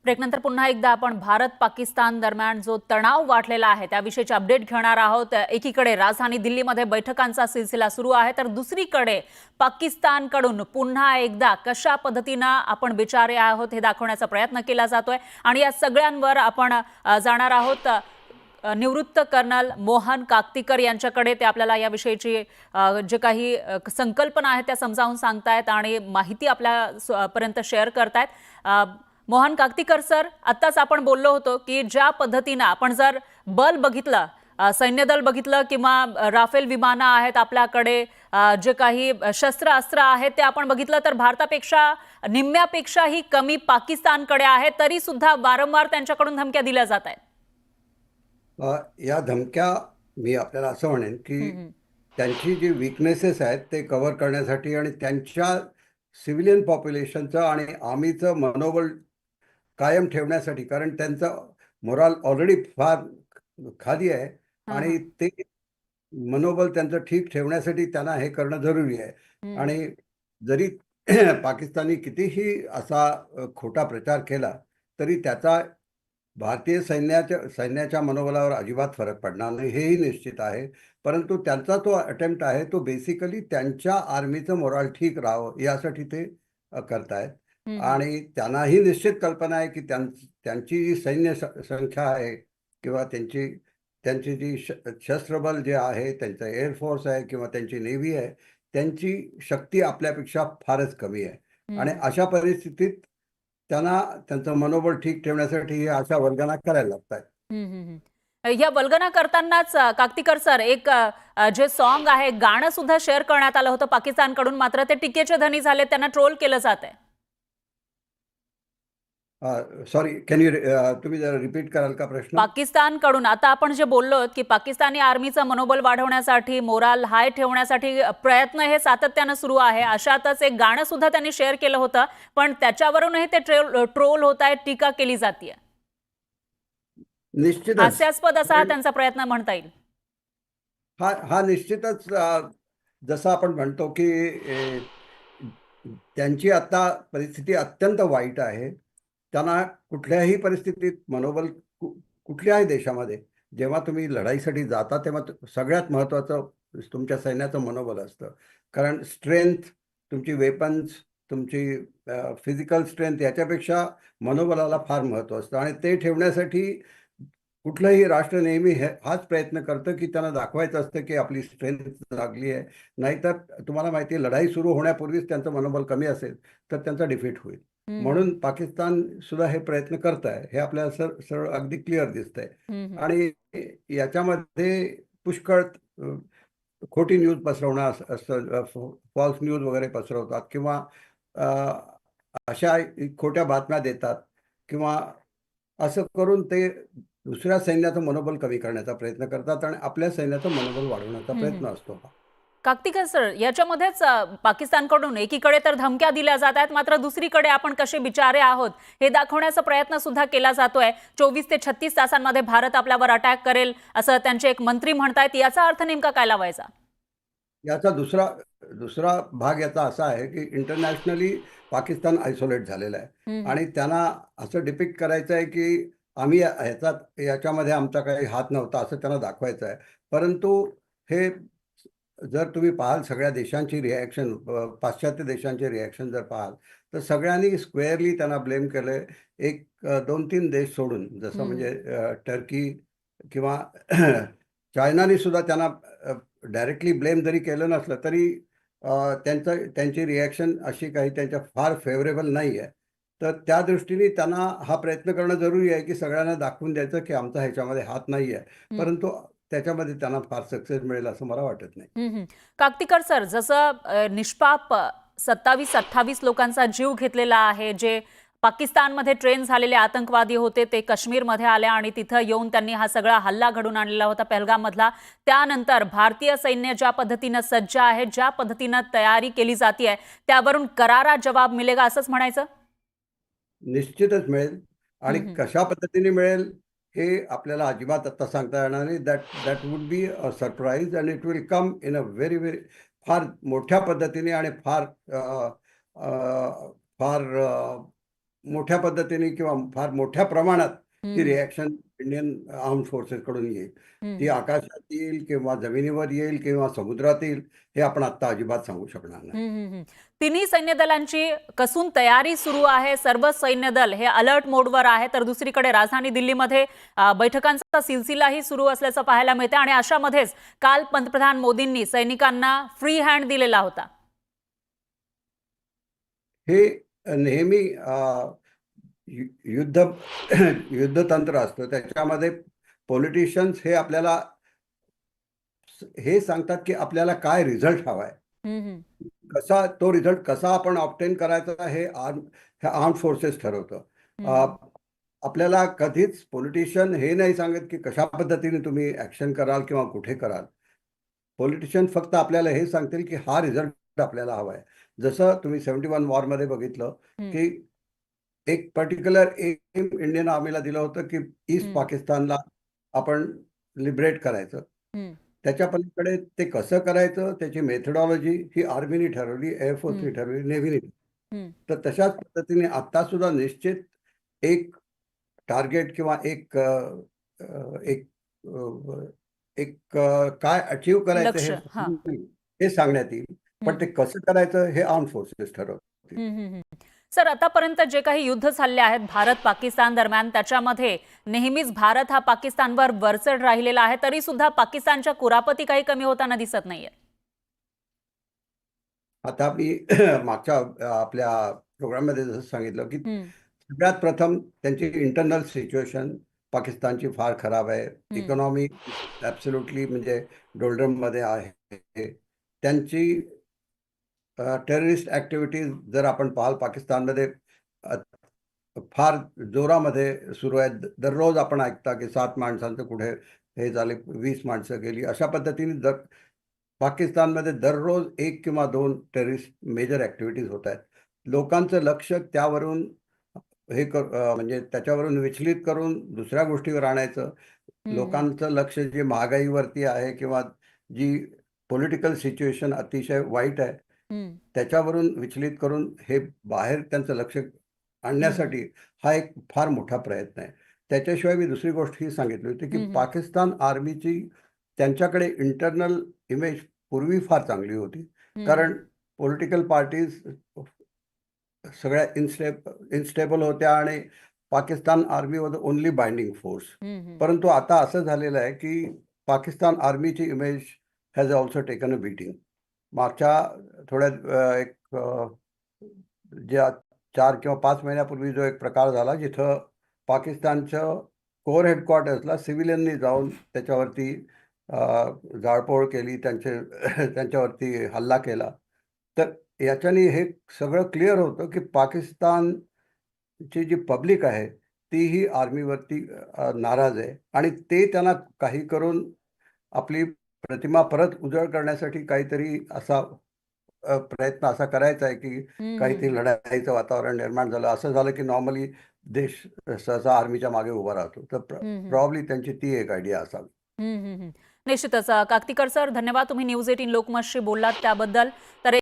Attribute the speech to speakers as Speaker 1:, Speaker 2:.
Speaker 1: ब्रेकनंतर पुन्हा एकदा आपण भारत पाकिस्तान दरम्यान जो तणाव वाढलेला आहे त्याविषयीचे अपडेट घेणार आहोत। एकीकडे राजधानी दिल्लीमध्ये बैठकांचा सिलसिला सुरू आहे, तर दुसरीकडे पाकिस्तानकडून पुन्हा एकदा कशा पद्धतीने आपण बिचारे आहोत हे दाखवण्याचा प्रयत्न केला जातोय। आणि या सगळ्यांवर आपण जाणार आहोत निवृत्त कर्नल मोहन काकतीकर यांच्याकडे। ते आपल्याला याविषयीची जे काही संकल्पना आहेत त्या समजावून सांगतायत आणि माहिती आपल्यापर्यंत शेअर करतायत। मोहन काकतीकर सर, आत्ताच आपण बोललो होतो की ज्या पद्धतीने आपण जर बल बघितलं, सैन्य दल बघितलं किंवा राफेल विमानं आहेत आपल्याकडे, जे काही शस्त्र अस्त्र आहेत ते आपण बघितलं तर भारतापेक्षा निम्म्यापेक्षाही कमी पाकिस्तानकडे आहे, तरी सुद्धा वारंवार त्यांच्याकडून धमक्या दिल्या जात आहेत।
Speaker 2: या धमक्या मी आपल्याला असं म्हणेन की त्यांची जी वीकनेसेस आहेत ते कव्हर करण्यासाठी आणि त्यांच्या सिव्हिलियन पॉप्युलेशनचं आणि आर्मीचं मनोबल कायम ठेवण्यासाठी, कारण त्यांचं मोराल ऑलरेडी फार खाली आहे आणि ते मनोबल त्यांचं ठीक ठेवण्यासाठी त्यांना हे करणं जरुरी आहे। आणि जरी पाकिस्तानी कितीही असा खोटा प्रचार केला तरी त्याचा भारतीय सैन्याच्या मनोबलावर अजिबात फरक पडणार नाही, हेही निश्चित आहे। परंतु त्यांचा तो अटेम्प्ट आहे तो बेसिकली त्यांच्या आर्मीचं मोराल ठीक राहावं यासाठी ते करतायत। आणि त्यांनाही निश्चित कल्पना आहे की त्यांची जी सैन्य संख्या आहे किंवा त्यांची जी शस्त्रबल जे आहे, त्यांचं एअरफोर्स आहे किंवा त्यांची नेव्ही आहे, त्यांची शक्ती आपल्यापेक्षा फारच कमी आहे। आणि अशा परिस्थितीत त्यांना त्यांचं मनोबल ठीक ठेवण्यासाठी हे अशा वल्गना करायला लागतात।
Speaker 1: या वल्गना करतानाच काकतीकर सर, एक जे सॉन्ग आहे, गाणं सुद्धा शेअर करण्यात आलं होतं पाकिस्तानकडून, मात्र ते टीकेचे धनी झाले, त्यांना ट्रोल केलं जात आहे।
Speaker 2: सॉरी, तुम्ही जरा रिपीट कराल का प्रश्न?
Speaker 1: पाकिस्तानकडून आता आपण जे बोललो की पाकिस्तानी आर्मीचं मनोबल वाढवण्यासाठी, मोराल हाय ठेवण्यासाठी प्रयत्न हे सातत्याने सुरू आहे। अशातच एक गाणं सुद्धा त्यांनी शेअर केलं होतं, पण त्याच्यावरूनही ते ट्रोल होत आहे, टीका केली जाते।
Speaker 2: निश्चितच
Speaker 1: हास्यास्पद असा हा त्यांचा प्रयत्न म्हणता येईल।
Speaker 2: हा निश्चितच जसं आपण म्हणतो की त्यांची आता परिस्थिती अत्यंत वाईट आहे। त्यांना कुठल्याही परिस्थितीत मनोबल कुठल्याही देशामध्ये जेव्हा तुम्ही लढाईसाठी जाता तेव्हा सगळ्यात महत्त्वाचं तुमच्या सैन्याचं मनोबल असतं। कारण स्ट्रेंथ, तुमची वेपन्स, तुमची फिजिकल स्ट्रेंथ याच्यापेक्षा मनोबलाला फार महत्त्व असतं आणि ते ठेवण्यासाठी कुठलंही राष्ट्र नेहमी हाच प्रयत्न करतं की त्यांना दाखवायचं असतं की आपली स्ट्रेंथ लागली आहे। नाहीतर तुम्हाला माहिती आहे, लढाई सुरू होण्यापूर्वीच त्यांचं मनोबल कमी असेल तर त्यांचा डिफीट होईल। म्हणून पाकिस्तान सुद्धा हे प्रयत्न करत आहे, हे आपल्याला सरळ अगदी क्लिअर दिसतंय। आणि याच्यामध्ये पुष्कळ खोटी न्यूज पसरवणं असतं, फॉल्स न्यूज वगैरे पसरवतात किंवा अशा खोट्या बातम्या देतात किंवा असं करून ते दुसऱ्या सैन्याचं मनोबल कमी करण्याचा प्रयत्न करतात आणि आपल्या सैन्याचं मनोबल वाढवण्याचा प्रयत्न असतो।
Speaker 1: काकतीकर सर, याच्यामध्येच पाकिस्तानकडून एकीकडे तर धमक्या दिल्या जात आहेत, मात्र दुसरीकडे आपण कसे बिचारे आहोत हे दाखवण्याचा प्रयत्न सुद्धा केला जातोय। 24 ते 36 तासांमध्ये भारत आपल्यावर अटॅक करेल असं त्यांचे एक मंत्री म्हणतायत। याचा अर्थ नेमका काय लावायचा?
Speaker 2: याचा दुसरा भाग याचा असा आहे की इंटरनॅशनली पाकिस्तान आयसोलेट झालेला आहे आणि त्यांना असं डिपिक्ट करायचं आहे की आम्ही याच्यामध्ये आमचा काही हात नव्हता असं त्यांना दाखवायचं आहे। परंतु हे जर तुम्ही पाहाल सगळ्या देशांची रिॲक्शन, पाश्चात्य देशांची रिॲक्शन जर पाहाल तर सगळ्यांनी स्क्वेअरली त्यांना ब्लेम केलंय। एक 2-3 देश सोडून, जसं म्हणजे टर्की किंवा चायनाने सुद्धा त्यांना डायरेक्टली ब्लेम जरी केलं नसलं तरी त्यांची रिॲक्शन अशी काही त्यांच्या फार फेवरेबल नाही आहे। तर त्या दृष्टीने त्यांना हा प्रयत्न करणं जरुरी आहे की सगळ्यांना दाखवून द्यायचं की आमचा ह्याच्यामध्ये हात नाही आहे। परंतु त्याच्यामध्ये त्यांना फार सक्सेस मिळेल असं मला वाटत नाही।
Speaker 1: काकतीकर सर, जसं निष्पाप 27-28 लोकांचा जीव घेतलेला आहे, जे पाकिस्तानमध्ये ट्रेन झालेले आतंकवादी होते, ते काश्मीरमध्ये आले आणि तिथं येऊन त्यांनी हा सगळा हल्ला घडून आणलेला होता पहलगाम मधला। त्यानंतर भारतीय सैन्य ज्या पद्धतीने सज्ज आहे, ज्या पद्धतीने तयारी केली जाते, त्यावरून करारा जवाब मिळेगा असंच म्हणायचं?
Speaker 2: निश्चितच मिळेल आणि कशा पद्धतीने मिळेल हे आपल्याला अजिबात आता सांगता येणार नाही। That would be a surprise and it will come in a very फार मोठ्या पद्धतीने आणि फार फार मोठ्या पद्धतीने किंवा फार मोठ्या प्रमाणात ही
Speaker 1: हम्म,
Speaker 2: रिॲक्शन इंडियन आर्म फोर्सेसकडून येईल. ती
Speaker 1: हम्म,
Speaker 2: आकाशात येईल किंवा जमिनीवर येईल किंवा समुद्रात येईल हे आपण आत्ता अजिबात सांगू शकणार नाही.
Speaker 1: तिन्ही सैन्य दलांची कसून तयारी सुरू आहे. सर्व सैन्य दल हे अलर्ट मोडवर आहे. तर दुसरीकडे राजधानी दिल्लीमध्ये बैठकांचा सिलसिलाही सुरू असल्याचं पाहायला मिळते आणि अशामध्येच काल पंतप्रधान मोदींनी सैनिकांना फ्री हँड दिलेला होता.
Speaker 2: हे नेहमी युद्ध युद्धतंत्र असतं. त्याच्यामध्ये पॉलिटिशियन्स हे आपल्याला हे सांगतात की आपल्याला काय रिझल्ट हवाय,
Speaker 1: हम्म,
Speaker 2: कसा तो रिझल्ट कसा आपण ऑब्टेन करायचा हे आर्म फोर्सेस ठरवतं.
Speaker 1: हम्म,
Speaker 2: आपल्याला कधीच पॉलिटिशियन हे नाही सांगत की कशा पद्धतीने तुम्ही ऍक्शन कराल किंवा कुठे कराल. पॉलिटिशियन फक्त आपल्याला हे सांगतील की हा रिझल्ट आपल्याला हवाय. जसं तुम्ही 71 वॉरमध्ये बघितलं
Speaker 1: हम्म,
Speaker 2: की एक पर्टिक्युलर एम इंडियन आर्मीला दिलं होतं की ईस्ट
Speaker 1: हम्म,
Speaker 2: पाकिस्तानला आपण लिबरेट करायचं.
Speaker 1: हम्म,
Speaker 2: त्याच्या पलीकडे ते कसं करायचं त्याची मेथडॉलॉजी ही आर्मीने ठरवली, एअरफोर्सने
Speaker 1: हम्म,
Speaker 2: ठरवली, नेव्हीने.
Speaker 1: हम्म,
Speaker 2: तर तशाच पद्धतीने आता सुद्धा निश्चित एक टार्गेट किंवा एक एक काय अचीव करायचं
Speaker 1: लक्ष. हा.
Speaker 2: हे सांगण्यात येईल. पण ते कसं करायचं हे आर्म फोर्सेस ठरवतील.
Speaker 1: सर, आतापर्यंत जे काही युद्ध चालले आहेत भारत पाकिस्तान दरम्यान त्याच्यामध्ये नेहमीच भारत हा पाकिस्तानवर वरचढ राहिलेला आहे. तरी सुद्धा पाकिस्तानच्या कुरापती काही कमी होताना दिसत नाहीये.
Speaker 2: आता मी मागच्या आपल्या प्रोग्राममध्ये जसं सांगितलं की
Speaker 1: हम्म,
Speaker 2: सगळ्यात प्रथम त्यांची इंटरनल सिच्युएशन पाकिस्तानची फार खराब आहे.
Speaker 1: हम्म,
Speaker 2: इकॉनॉमी ॲब्सोल्युटली म्हणजे डोल्ड्रममध्ये आहे. त्यांची टेररिस्ट ॲक्टिव्हिटीज जर आपण पाहाल पाकिस्तानमध्ये अ, फार जोरामध्ये सुरू आहेत. दररोज आपण ऐकता की 7 माणसांचं कुठे हे झाले, 20 माणसं गेली. अशा पद्धतीने पाकिस्तानमध्ये दररोज 1 किंवा 2 टेररिस्ट मेजर ॲक्टिव्हिटीज होत आहेत. लोकांचं लक्ष त्यावरून म्हणजे त्याच्यावरून विचलित करून दुसऱ्या गोष्टीवर आणायचं.
Speaker 1: हम्म,
Speaker 2: लोकांचं लक्ष जे महागाईवरती आहे किंवा जी पॉलिटिकल सिच्युएशन अतिशय वाईट आहे,
Speaker 1: हम्म,
Speaker 2: त्याच्यावरून विचलित करून हे बाहेर त्यांचं लक्ष
Speaker 1: हम्म,
Speaker 2: आणण्यासाठी हा एक फार मोठा प्रयत्न आहे. त्याच्याशिवाय मी दुसरी गोष्ट ही सांगितली होती की
Speaker 1: हम्म,
Speaker 2: पाकिस्तान आर्मीची त्यांच्याकडे इंटरनल इमेज पूर्वी फार चांगली होती.
Speaker 1: हम्म,
Speaker 2: कारण पॉलिटिकल पार्टीज सगळ्या इन्स्टेबल होत्या आणि Pakistan army was only binding force.
Speaker 1: Hmm,
Speaker 2: परंतु आता असं झालेलं आहे की पाकिस्तान आर्मीची image has also taken a beating. मागच्या ज्या 4 किंवा 5 महिन्यापूर्वी जो एक प्रकार झाला जिथं पाकिस्तानचं कोर हेडक्वार्टर्सला सिव्हिलियननी जाऊन त्याच्यावरती अ, जाळपोळ केली, त्यांच्यावरती हल्ला केला. तर याच्याने हे सगळं क्लिअर होतं की पाकिस्तानची जी पब्लिक आहे तीही आर्मीवरती नाराज आहे आणि ते त्यांना काही करून आपली प्रतिमा परत उजळ करण्यासाठी काहीतरी असा प्रयत्न असा करायचा आहे की
Speaker 1: हम्म,
Speaker 2: काहीतरी लढाईचं वातावरण निर्माण झालं. असं झालं की नॉर्मली देश सहसा आर्मीच्या मागे उभा राहतो. तर
Speaker 1: हम्म,
Speaker 2: प्रॉब्ली त्यांची ती एक आयडिया असावी.
Speaker 1: निश्चितच. काकतीकर सर, धन्यवाद. तुम्ही न्यूज 18 लोकमतशी बोललात त्याबद्दल. तर